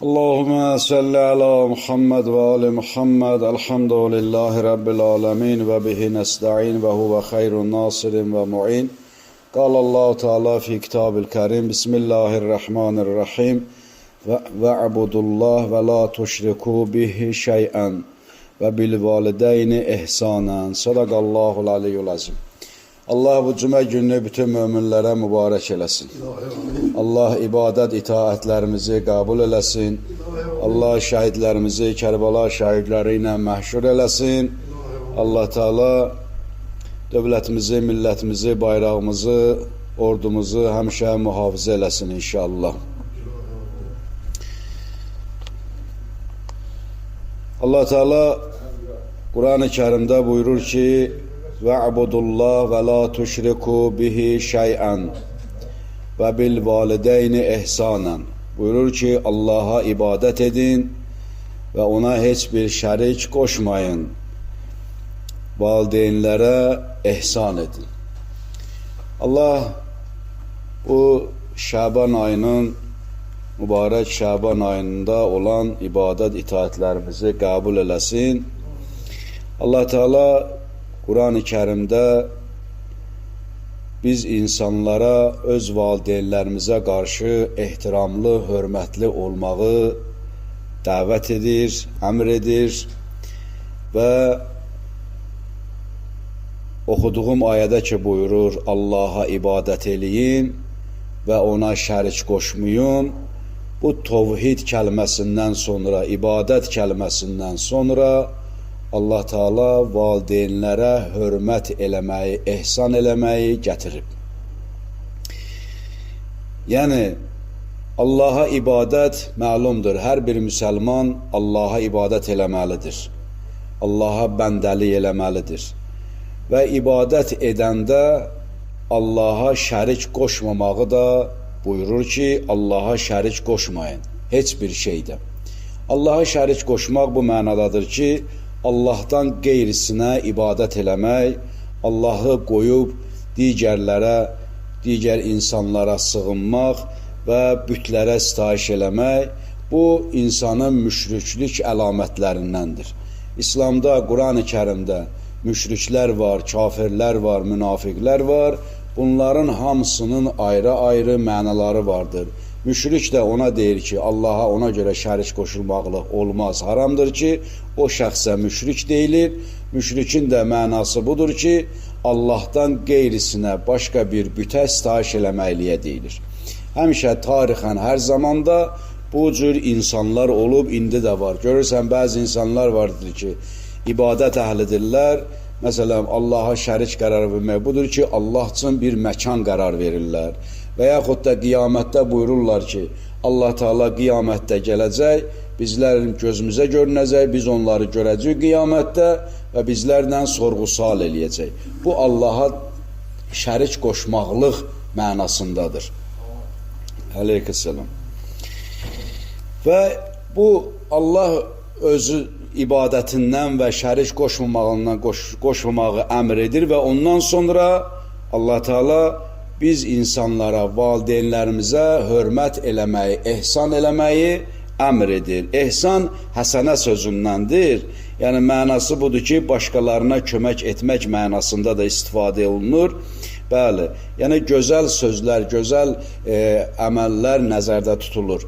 Allahümme salli ala Muhammed ve ali Muhammed. Elhamdülillahi Rabbil alemin ve bihi nesta'in ve huve hayrun nasirin ve mu'in. Allahu Teala fi kitabil kerim. Bismillahirrahmanirrahim. Ve'budullah ve la tuşriku bihi şey'en ve bil valideyni ihsanen. Sadakallahul aliyyul azim. Allah bu cümə gününü bütün möminlərə mübarək eləsin. Allah ibadət itaətlərimizi qəbul eləsin. Allah şəhidlərimizi Kərbəla şəhidləri ilə məhşur eləsin. Allah Teala dövlətimizi, millətimizi, bayrağımızı, ordumuzu həmişə mühafizə eləsin inşallah. Allah Teala Quran-ı Kərimdə buyurur ki: Ve'budullah ve la tuşriku bihi şey'en ve bil valideyni ihsanen. Buyurur ki Allah'a ibadet edin ve ona hiçbir şərik koşmayın. Valideynlere ihsan edin. Allah bu Şaban ayının, mübarək Şaban ayında olan ibadet itaətlərimizi qəbul eləsin. Allah Teala Quran-ı Kərimdə biz insanlara öz valideynlərimizə qarşı ehtiramlı, hörmətli olmağı dəvət edir, əmr edir və oxuduğum ayədə ki buyurur, Allaha ibadət eləyin və ona şərik qoşmayın. Bu tovhid kəlməsindən sonra, ibadət kəlməsindən sonra Allah Teala valideynlərə hörmət eləməyi, ehsan eləməyi gətirib. Yəni, Allaha ibadət məlumdur. Hər bir müsəlman Allaha ibadət eləməlidir. Allaha bəndəlik eləməlidir. Və ibadət edəndə Allaha şərik qoşmamağı da buyurur ki, Allaha şərik qoşmayın. Heç bir şeydə. Allaha şərik qoşmaq bu mənadadır ki, Allahdan qeyrisinə ibadət eləmək, Allahı qoyub digərlərə, digər insanlara sığınmaq və bütlərə sitayiş eləmək, bu insanın müşriklük əlamətlərindəndir. İslamda, Quran-ı Kərimdə müşriklər var, kafirlər var, münafiqlər var. Bunların hamısının ayrı-ayrı mənaları vardır. Müşrik də ona deyir ki, Allaha ona görə şərik qoşulmaqlıq olmaz, haramdır ki, o şəxsə müşrik deyilir. Müşrikin də mənası budur ki, Allahdan qeyrisinə, başqa bir bütə sitayiş eləməkliyə deyilir. Həmişə tarixən, hər zamanda bu cür insanlar olub, indi də var. Görürsən, bəzi insanlar vardır ki, ibadət əhlidirlər. Məsələn, Allaha şərik qərar vermək budur ki, Allah üçün bir məkan qərar verirlər. Və yaxud da qiyamətdə buyururlar ki, Allah Teala qiyamətdə gələcək, bizlərin gözümüzə görünəcək, biz onları görəcəyik qiyamətdə və bizlərlə sorğu-sual eləyəcək. Bu, Allaha şərik qoşmaqlıq mənasındadır. Aleyküsselam. Və bu, Allah özü ibadətindən və şərik qoşmamağı əmr edir və ondan sonra Allah Teala biz insanlara, valideynlərimizə hörmət eləməyi, ehsan eləməyi əmr edir. Ehsan həsənə sözündəndir. Yəni, mənası budur ki, başqalarına kömək etmək mənasında da istifadə olunur. Bəli, yəni gözəl sözlər, gözəl əməllər nəzərdə tutulur.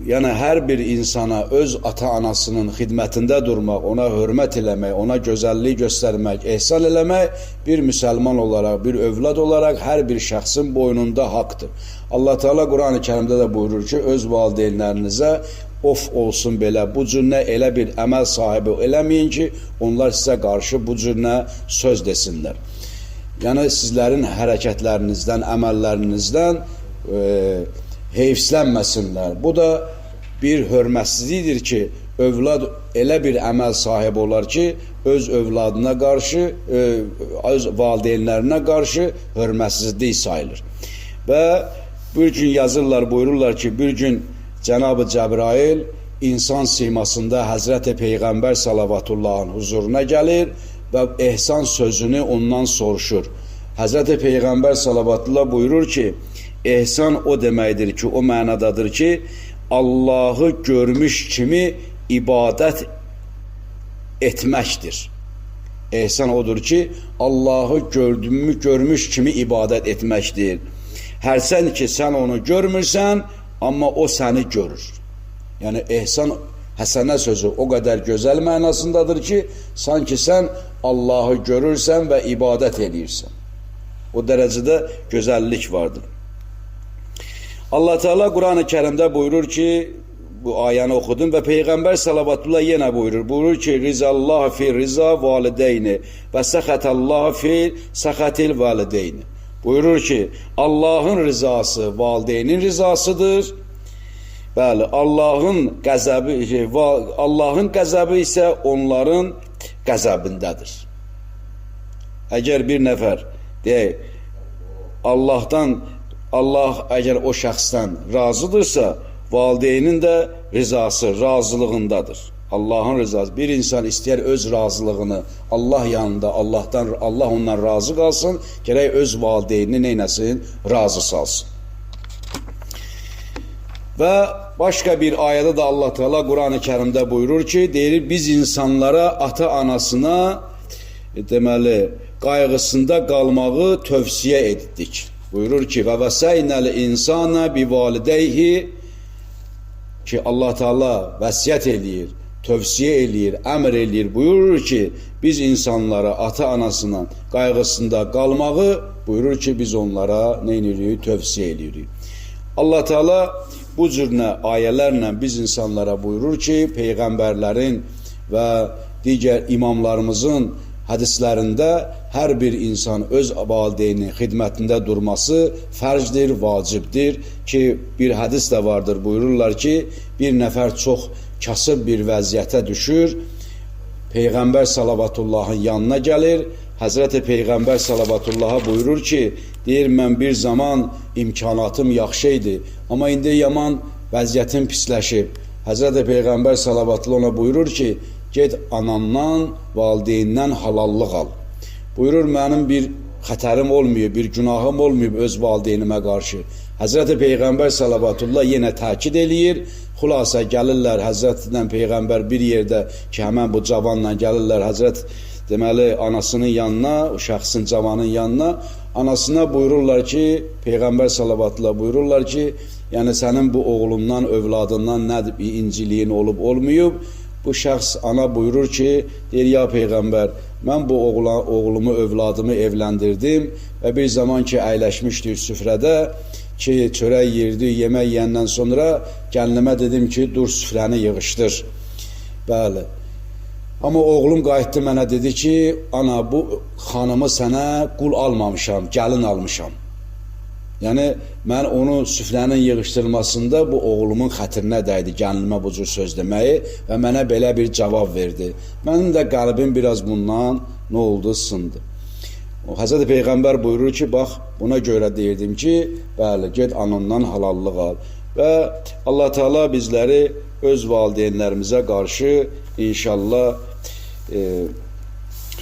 Yəni, hər bir insana öz ata-anasının xidmətində durmaq, ona hörmət eləmək, ona gözəllik göstərmək, ehsan eləmək bir müsəlman olaraq, bir övlad olaraq hər bir şəxsin boynunda haqdır. Allah Teala Quran-ı Kərimdə də buyurur ki, öz valideynlərinizə of olsun belə, bu cür elə bir əməl sahibi eləməyin ki, onlar sizə qarşı bu cür söz desinlər. Yəni, sizlərin hərəkətlərinizdən, əməllərinizdən heyfslənməsinlər. Bu da bir hörmətsizlikdir ki, övlad elə bir əməl sahibi olar ki, öz övladına qarşı, öz valideynlərinə qarşı hörmətsizlik sayılır. Və bir gün yazırlar, buyururlar ki, bir gün Cənab-ı Cəbrail insan simasında Həzrəti Peyğəmbər Salavatullahın huzuruna gəlir və ehsan sözünü ondan soruşur. Həzrəti Peyğəmbər Salavatullah buyurur ki, ehsan o deməkdir ki, o mənadadır ki, Allahı görmüş kimi ibadət etməkdir. Ehsan odur ki, Allahı görmüş kimi ibadət etməkdir. Hərsən ki, sən onu görmürsən, amma o səni görür. Yəni, ehsan, həsənə sözü o qədər gözəl mənasındadır ki, sanki sən Allahı görürsən və ibadət edirsən. O dərəcədə gözəllik vardır. Allah Teala Quran-ı Kərimdə buyurur ki, bu ayəni oxudum və Peyğəmbər salavatullah yenə buyurur. Buyurur ki, rizallah fi riza valideyni və səxətəllah fi səxətil valideyni. Buyurur ki, Allahın rızası valideynin rızasıdır. Bəli, Allahın qəzəbi isə onların qəzəbindədir. Əgər bir nəfər deyək, Allah əgər o şəxsdən razıdırsa, valideynin də rızası, razılığındadır. Allahın rızası. Bir insan istəyər öz razılığını Allah yanında, Allah ondan razı qalsın, gərək öz valideynini neynəsin? Razı salsın. Və başqa bir ayədə də Allah Teala Quran-ı Kərimdə buyurur ki, deyir, biz insanlara, ata-anasına deməli, qayğısında qalmağı tövsiyə etdik. Buyurur ki, və vəsəynəl insana bi valideyhi ki, Allah Teala vəsiyyət eləyir, tövsiyə eləyir, əmr eləyir, buyurur ki, biz insanlara, ata-anasının qayğısında qalmağı, buyurur ki, biz onlara nə edirik? Tövsiyə eləyirik. Allah Teala bu cürnə ayələrlə biz insanlara buyurur ki, Peyğəmbərlərin və digər imamlarımızın hədislərində hər bir insan öz valideynin xidmətində durması fərcdir, vacibdir ki, bir hədis də vardır, buyururlar ki, bir nəfər çox kasıb bir vəziyyətə düşür, Peyğəmbər salavatullahın yanına gəlir, Həzrəti Peyğəmbər salavatullaha buyurur ki, deyir, mən bir zaman imkanatım yaxşı idi, amma indi yaman vəziyyətim pisləşib. Həzrəti Peyğəmbər salavatullah ona buyurur ki, get anandan, valideynindən halallıq al. Buyurur, mənim bir xətərim olmuyor, bir günahım olmuyor öz valideynimə qarşı. Həzrəti Peyğəmbər salavatullah yenə təkid eləyir, xülasə gəlirlər Həzrətlə Peyğəmbər bir yerdə ki, həmən bu cavanla gəlirlər Həzrət deməli anasının yanına, o şəxsin cavanın yanına, anasına buyururlar ki, Peyğəmbər salavatullah buyururlar ki, yəni sənin bu oğlundan, övladından nədir bir inciliyin olub, olmayıb. Bu şəxs ana buyurur ki, deyir, ya Peyğəmbər, mən bu oğlumu, övladımı evləndirdim və bir zaman ki, əyləşmişdik süfrədə ki, çörək yirdi, yemək yiyəndən sonra gəlinimə dedim ki, dur süfrəni yığışdır. Bəli. Amma oğlum qayıtdı mənə dedi ki, ana, bu xanımı sənə qul almamışam, gəlin almışam. Yəni, mən onu süfrənin yığışdırmasında bu oğlumun xətrinə dəydi, gəlinimə bu cür söz deməyi və mənə belə bir cavab verdi. Mənim də qəlbim biraz bundan nə oldu, sındı. Həzrəti Peyğəmbər buyurur ki, bax, buna görə deyirdim ki, bəli, get anından halallıq al. Və Allah Teala bizləri öz valideynlərimizə qarşı inşallah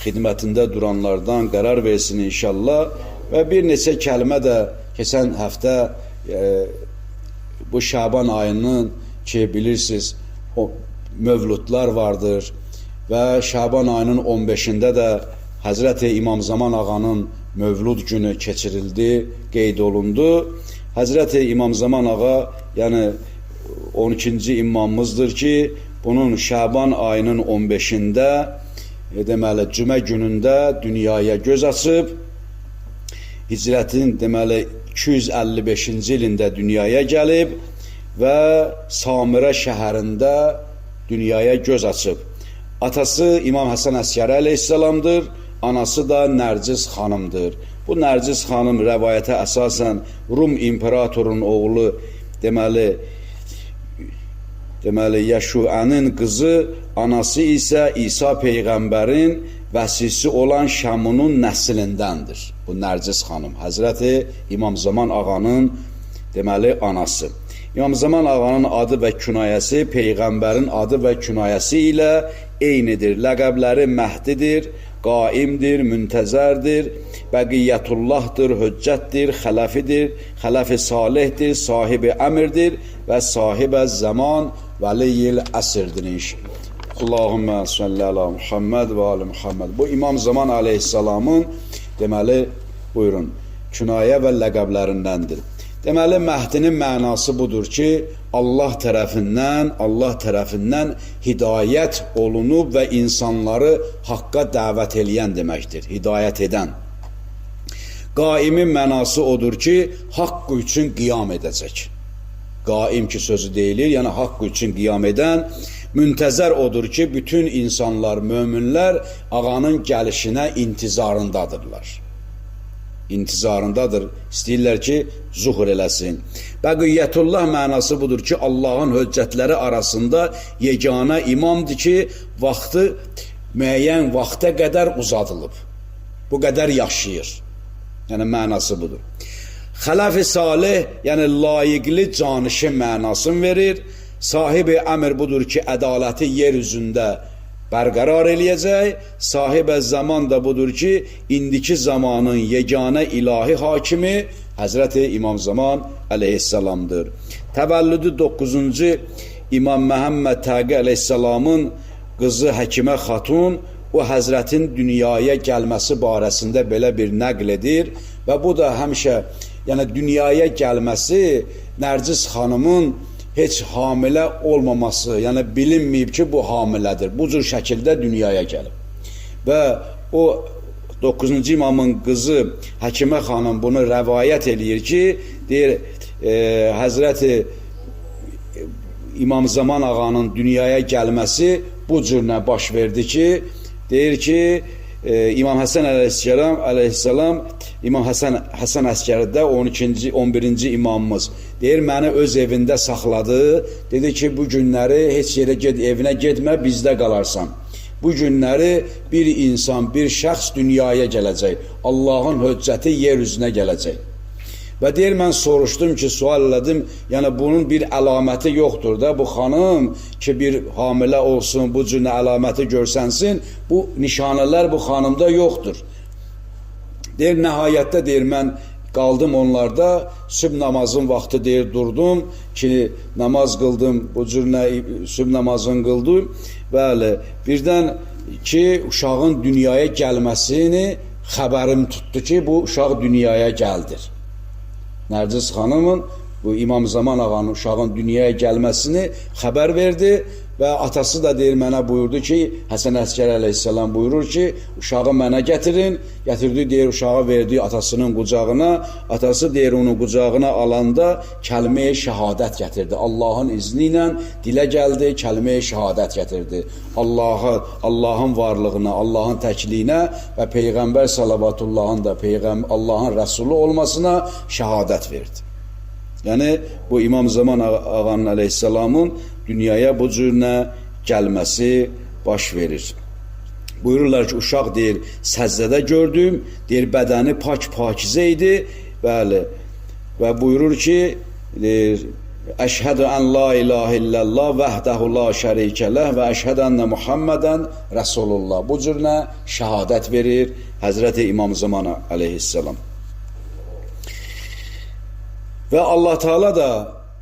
xidmətində duranlardan qərar versin inşallah. Və bir neçə kəlmə də keçən həftə bu Şaban ayının ki, bilirsiniz, mövludlar vardır və Şaban ayının 15-də də Həzrəti İmam Zaman ağanın mövlud günü keçirildi, qeyd olundu. Həzrəti İmam Zaman ağa, yəni 12-ci imamımızdır ki, bunun Şaban ayının 15-də, deməli, cümə günündə dünyaya göz açıb, hicrətin deməli 255-ci ilində dünyaya gəlib və Samirə şəhərində dünyaya göz açıb. Atası İmam Həsən Əskəri əleyhissalamdır, anası da Nərciz xanımdır. Bu Nərciz xanım rəvayətə əsasən Rum imperatorunun oğlu deməli Yaşuənin qızı, anası isə İsa Peyğəmbərin vəsisi olan Şamunun nəslindəndir. Bu Nərciz xanım, Həzrəti İmam Zaman ağanın deməli anası. İmam Zaman ağanın adı və künayəsi Peyğəmbərin adı və künayəsi ilə eynidir. Ləqəbləri Məhdidir, Qaimdir, Müntəzərdir, Bəqiyyətullahdır, Höccətdir, Xələfidir, Xələfi Salihdir, Sahibi Əmirdir və Sahibə Zaman Vəliyyil Əsrdir. Allahümmə salli ala Muhammed və ali Muhammed. Bu İmam Zaman aleyhissalamın deməli, buyurun, künayə və ləqəblərindəndir. Deməli, Məhdinin mənası budur ki, Allah tərəfindən hidayət olunub və insanları haqqa dəvət eləyən deməkdir, hidayət edən. Qaimin mənası odur ki, haqqı üçün qiyam edəcək. Qaim ki sözü deyilir, yəni haqqı üçün qiyam edən. Müntəzər odur ki, bütün insanlar, möminlər ağanın gəlişinə intizarındadırlar. İntizarındadır, istəyirlər ki, zuhur eləsin. Bəqiyyətullah mənası budur ki, Allahın höccətləri arasında yeganə imamdır ki, vaxtı müəyyən vaxta qədər uzadılıb. Bu qədər yaşayır. Yəni, mənası budur. Xələf-i salih, yəni layiqli canişin mənasını verir. Sahibi əmr budur ki, ədaləti yer üzündə bərqərar eləyəcək. Sahibə zaman da budur ki, indiki zamanın yeganə ilahi hakimi Həzrəti İmam Zaman əleyhissalamdır. Təvəllüdü 9-cu İmam Məhəmməd Təqi əleyhissalamın qızı Həkimə Xatun o Həzrətin dünyaya gəlməsi barəsində belə bir nəql edir və bu da həmişə, yəni dünyaya gəlməsi Nərcis xanımın heç hamilə olmaması, yəni bilinməyib ki, bu hamilədir. Bu cür şəkildə dünyaya gəlib. Və o 9-cu imamın qızı Həkimə xanım bunu rəvayət eləyir ki, deyir, Həzrəti İmam Zaman ağanın dünyaya gəlməsi bu cürlə baş verdi ki, deyir ki, İmam Həsən əleyhissalam, İmam Həsən Əskəridə 12-ci, 11-ci imamımız deyir, məni öz evində saxladı, dedi ki, bu günləri heç yerə evinə getmə, bizdə qalarsan. Bu günləri bir insan, bir şəxs dünyaya gələcək, Allahın höccəti yer üzünə gələcək. Və deyir, mən soruşdum ki, sual elədim, yəni bunun bir əlaməti yoxdur da, bu xanım ki, bir hamilə olsun, bu cür əlaməti görsənsin, bu nişanələr bu xanımda yoxdur. Deyir, nəhayətdə deyir, mən qaldım onlarda, sübh namazın vaxtı deyir, durdum ki, namaz qıldım, bu cür sübh namazını qıldım, bəli, birdən ki, uşağın dünyaya gəlməsini xəbərim tutdu ki, bu uşaq dünyaya gəldir. Nərcis xanımın, bu İmam Zaman ağanın uşağın dünyaya gəlməsini xəbər verdi və atası da deyir, mənə buyurdu ki, Həsən Əskəri əleyhissalam buyurur ki, uşağı mənə gətirin, gətirdi, deyir, uşağı verdi atasının qucağına, atası deyir, onu qucağına alanda kəlmə-i şəhadət gətirdi, Allahın izni ilə dilə gəldi, kəlmə-i şəhadət gətirdi, Allahın varlığına, Allahın təkliyinə və Peyğəmbər salavatullahın da Allahın rəsulu olmasına şəhadət verdi. Yəni, bu İmam Zaman ağanın əleyhissalamın dünyaya bu cürlə gəlməsi baş verir. Buyururlar ki, uşaq deyir, səzdədə gördüm, deyir, bədəni pakizə idi, bəli, və buyurur ki, deyir, əşhədə ən la ilahə illallah vəhdəhu la şərikələh və əşhədə ənə Muhammədən Rəsulullah. Bu cürlə şəhadət verir Həzrəti İmam Zaman əleyhissalam. Və Allah Teala da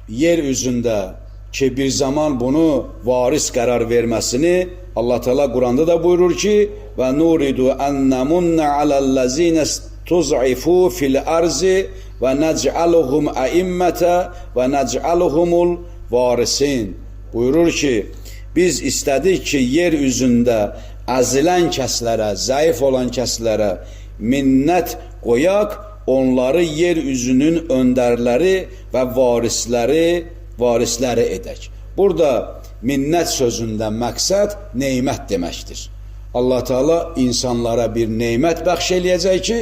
yer üzündə ki, bir zaman bunu varis qərar verməsini Allah Teala Quranda da buyurur ki, və nuridu ənəmunnə aləl-ləzinə tuz'ifu fil-ərzi və nəc'aluhum əimmətə və nəc'aluhumul varisin. Buyurur ki, biz istədik ki, yer üzündə əzilən kəslərə, zəif olan kəslərə minnət qoyaq, onları yer üzünün öndərləri və varisləri edək. Burada minnət sözündən məqsəd neymət deməkdir. Allah Teala insanlara bir neymət bəxş eləyəcək ki,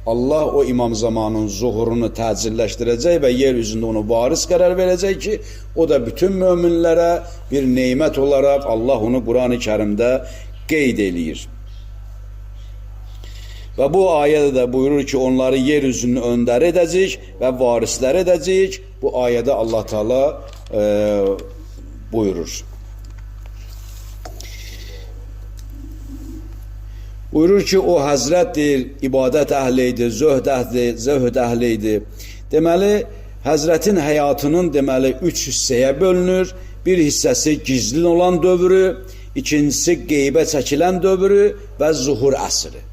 Allah o İmam Zamanın zuhurunu təcilləşdirəcək və yer üzündə onu varis qərar verəcək ki, o da bütün möminlərə bir neymət olaraq Allah onu Qur'an-ı Kərimdə qeyd eləyir. Və bu ayədə də buyurur ki, onları yeryüzünün öndəri edəcək və varislər edəcək. Bu ayədə Allah Teala buyurur. Buyurur ki, o həzrətdir, ibadət əhlidir, zöhd əhlidir. Deməli, həzrətin həyatının deməli 3 hissəyə bölünür. Bir hissəsi gizlin olan dövrü, ikincisi qeybə çəkilən dövrü və zuhur əsri.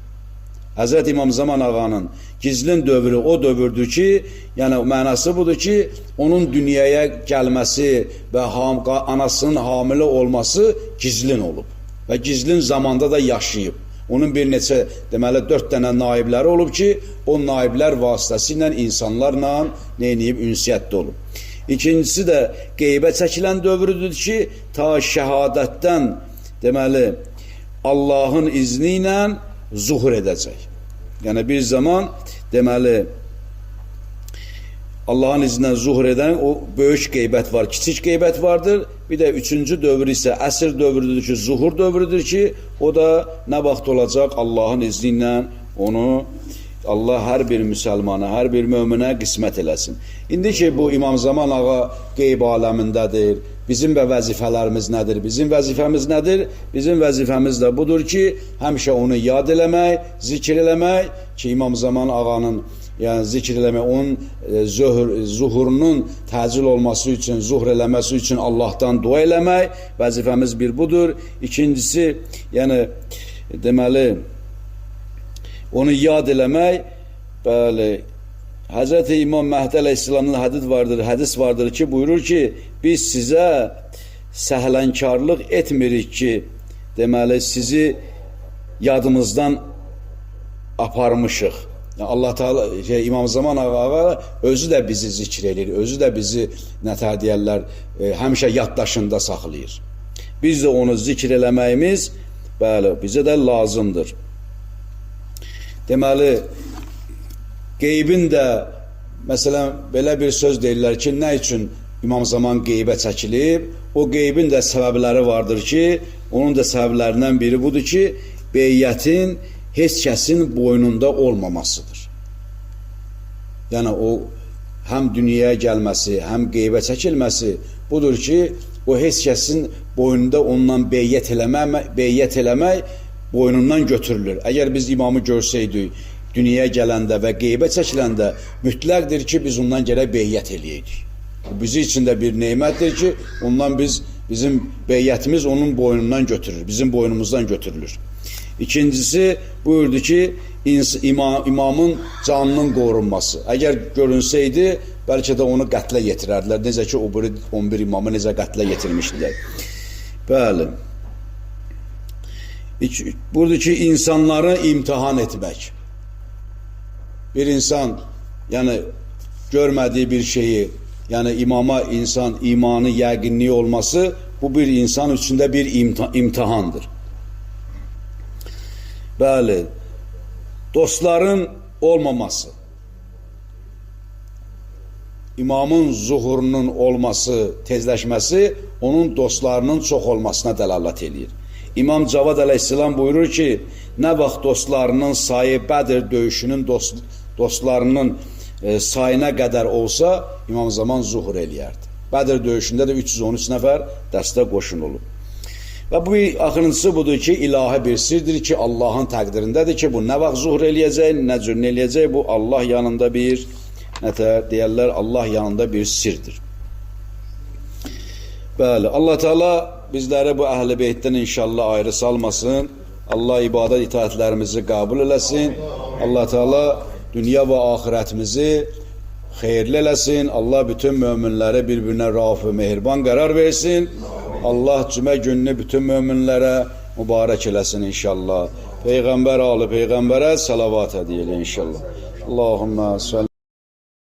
Həzrət İmam Zaman ağanın gizlin dövrü o dövrdür ki, yəni mənası budur ki, onun dünyaya gəlməsi və anasının hamilə olması gizlin olub və gizlin zamanda da yaşayıb. Onun bir neçə, deməli 4 dənə naibləri olub ki, o naiblər vasitəsilə insanlarla neyniyib, ünsiyyətdə olub. İkincisi də qeybə çəkilən dövrüdür ki, ta şəhadətdən deməli Allahın izni ilə zuhur edəcək. Yəni bir zaman deməli Allahın izindən zuhur edən o böyük qeybət var, kiçik qeybət vardır. Bir də üçüncü dövr isə əsr dövrüdür ki, zuhur dövrüdür ki, o da nə vaxt olacaq? Allahın izni ilə onu Allah hər bir müsəlmana, hər bir möminə qismət eləsin. İndi ki, bu İmam Zaman ağa qeyb aləmindədir. Bizim və vəzifələrimiz nədir? Bizim vəzifəmiz nədir? Bizim vəzifəmiz də budur ki, həmişə onu yad eləmək, zikr eləmək ki, İmam Zaman ağanın, yəni zikr eləmək, onun zuhurunun təcil olması üçün, zuhr eləməsi üçün Allahdan dua eləmək, vəzifəmiz bir budur. İkincisi, yəni deməli, onu yad eləmək, bəli, Həzrəti İmam Məhdi Əleyhisselamın hədis vardır ki, buyurur ki, biz sizə səhlənkarlıq etmirik ki, deməli, sizi yadımızdan aparmışıq. Yəni, Allah Teala, İmam Zaman ağa özü də bizi zikr edir, özü də bizi, nətər deyərlər, həmişə yaddaşında saxlayır. Biz də onu zikr eləməyimiz, bəli, bizə də lazımdır. Deməli, qeybin də, məsələn, belə bir söz deyirlər ki, nə üçün İmam Zaman qeybə çəkilib? O qeybin də səbəbləri vardır ki, onun da səbəblərindən biri budur ki, beyyətin heç kəsin boynunda olmamasıdır. Yəni, o həm dünyaya gəlməsi, həm qeybə çəkilməsi budur ki, o heç kəsin boynunda ondan beyyət eləmək boynundan götürülür. Əgər biz imamı görsəydik, dünyaya gələndə və qeybə çəkiləndə mütləqdir ki, biz ondan gərək beyyət eləyəydik. Bu, bizi üçün də bir neymətdir ki, ondan bizim beyyətimiz onun boynundan götürülür, bizim boynumuzdan götürülür. İkincisi, buyurdu ki, imamın canının qorunması. Əgər görünsəydi, bəlkə də onu qətlə yetirərdilər. Necə ki, 11 imamı necə qətlə yetirmişdilər. Bəli. Budur ki, insanları imtihan etmək. Bir insan, yəni görmədiyi bir şeyi, yəni imama insan imanı, yəqinliyi olması, bu bir insan üçündə bir imtihandır. Bəli, dostların olmaması, imamın zuhurunun olması, tezləşməsi, onun dostlarının çox olmasına dəlalət edir. İmam Cavad Əleyhisselam buyurur ki, nə vaxt dostlarının sayı Bədir döyüşünün dostlarının sayına qədər olsa, İmam Zaman zuhur eləyərdi. Bədir döyüşündə də 313 nəfər dəstə qoşun olub. Və bu axırıncısı budur ki, ilahi bir sirdir ki, Allahın təqdirindədir ki, bu nə vaxt zuhur eləyəcək, nə cür eləyəcək, bu Allah yanında bir, nətər deyərlər, Allah yanında bir sirdir. Bəli, Allah Teala bizləri bu əhl-i beytdən inşallah ayrı salmasın. Allah ibadət itaətlərimizi qəbul eləsin. Allah Teala dünya və axirətimizi xeyirli eləsin. Allah bütün möminləri bir-birinə rauf və mehriban qərar versin. Allah cümə gününü bütün möminlərə mübarək eləsin inşallah. Peyğəmbər alı Peyğəmbərə salavat edəyilə inşallah. Allahümmə